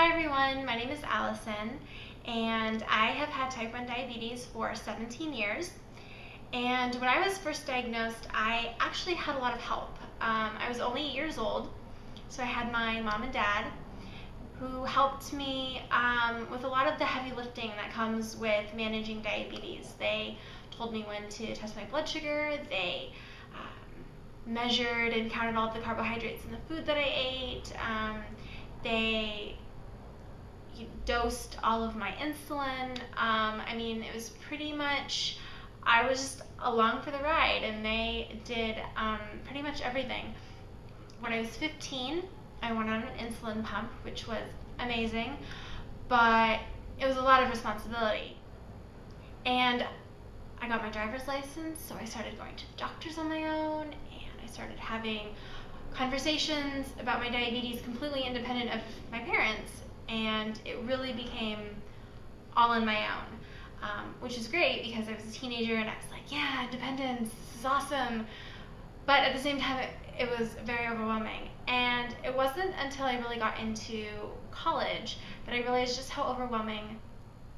Hi everyone, my name is Allison and I have had type 1 diabetes for 17 years. And when I was first diagnosed, I actually had a lot of help. I was only 8 years old, so I had my mom and dad who helped me with a lot of the heavy lifting that comes with managing diabetes. They told me when to test my blood sugar, they measured and counted all the carbohydrates in the food that I ate. They dosed all of my insulin. I mean, it was pretty much, I was just along for the ride, and they did pretty much everything. When I was 15, I went on an insulin pump, which was amazing, but it was a lot of responsibility. And I got my driver's license, so I started going to doctors on my own, and I started having conversations about my diabetes completely independent of my parents, and it really became all on my own, which is great because I was a teenager and I was like, yeah, independence, this is awesome. But at the same time, it was very overwhelming. And it wasn't until I really got into college that I realized just how overwhelming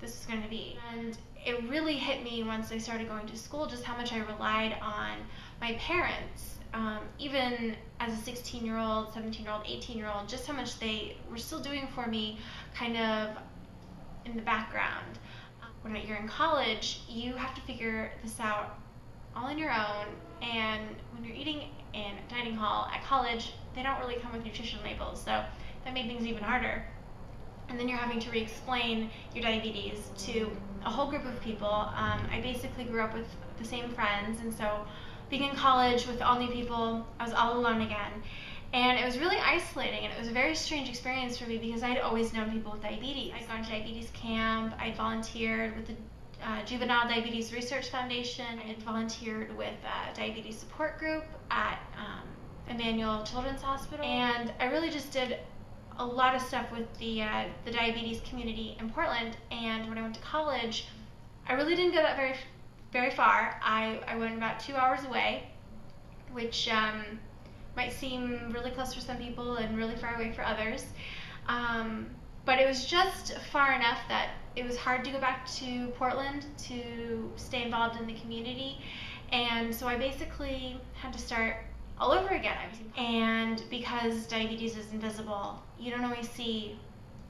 this was going to be. And it really hit me once I started going to school just how much I relied on my parents. Even as a 16-year-old, 17-year-old, 18-year-old, just how much they were still doing for me kind of in the background. When you're in college, you have to figure this out all on your own, and when you're eating in a dining hall at college, they don't really come with nutrition labels, so that made things even harder. And then you're having to re-explain your diabetes to a whole group of people. I basically grew up with the same friends, and so being in college with all new people, I was all alone again. And it was really isolating, and it was a very strange experience for me because I'd always known people with diabetes. I'd gone to diabetes camp, I'd volunteered with the Juvenile Diabetes Research Foundation, I'd volunteered with a diabetes support group at Emmanuel Children's Hospital, and I really just did a lot of stuff with the diabetes community in Portland. And when I went to college, I really didn't go that very far. I went about 2 hours away, which might seem really close for some people and really far away for others. But it was just far enough that it was hard to go back to Portland to stay involved in the community. And so I basically had to start all over again. And because diabetes is invisible, you don't always see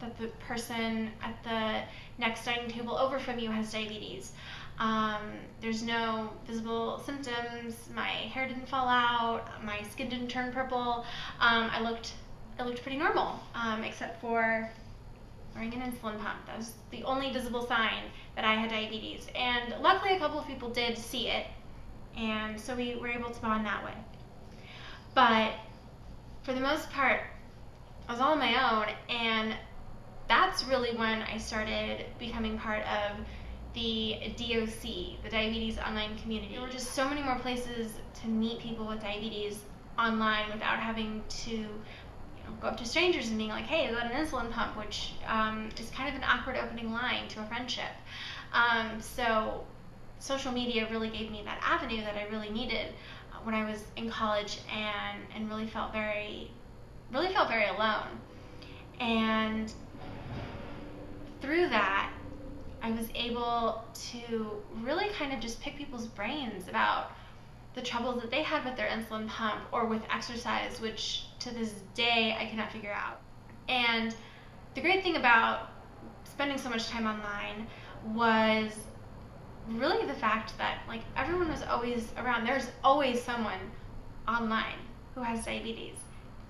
that the person at the next dining table over from you has diabetes. There's no visible symptoms. My hair didn't fall out. My skin didn't turn purple. It looked pretty normal, except for wearing an insulin pump. That was the only visible sign that I had diabetes. And luckily, a couple of people did see it, and so we were able to bond that way. But for the most part, I was all on my own, and that's really when I started becoming part of the DOC, the Diabetes Online Community. There were just so many more places to meet people with diabetes online without having to go up to strangers and being like, hey, I got an insulin pump, which is kind of an awkward opening line to a friendship. So social media really gave me that avenue that I really needed when I was in college, and really felt very alone. And through that, I was able to really kind of just pick people's brains about the troubles that they had with their insulin pump or with exercise, which to this day I cannot figure out. And the great thing about spending so much time online was really the fact that everyone was always around. There's always someone online who has diabetes.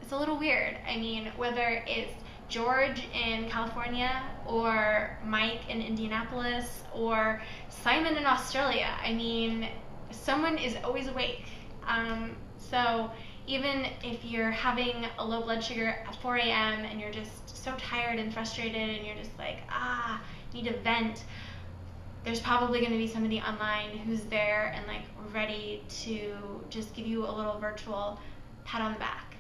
It's a little weird. I mean, whether it's George in California or Mike in Indianapolis or Simon in Australia, I mean, someone is always awake. So even if you're having a low blood sugar at 4 a.m. and you're just so tired and frustrated and you're just like, need to vent, there's probably going to be somebody online who's there and ready to just give you a little virtual pat on the back.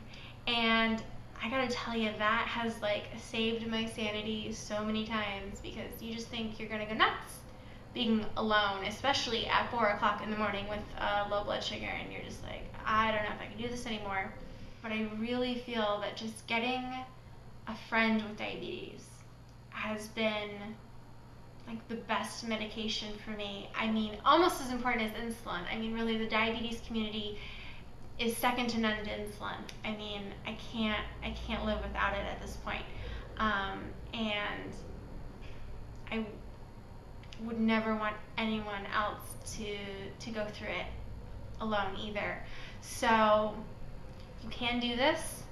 And I gotta tell you, that has saved my sanity so many times, because you just think you're gonna go nuts being alone, especially at 4 o'clock in the morning with low blood sugar, and you're just like, I don't know if I can do this anymore. But I really feel that just getting a friend with diabetes has been like the best medication for me. I mean, almost as important as insulin. I mean, really, the diabetes community is second to none to insulin. I mean, I can't live without it at this point. And I would never want anyone else to go through it alone either. So you can do this,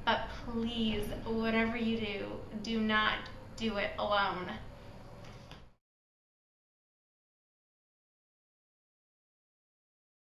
but please, whatever you do, do not do it alone.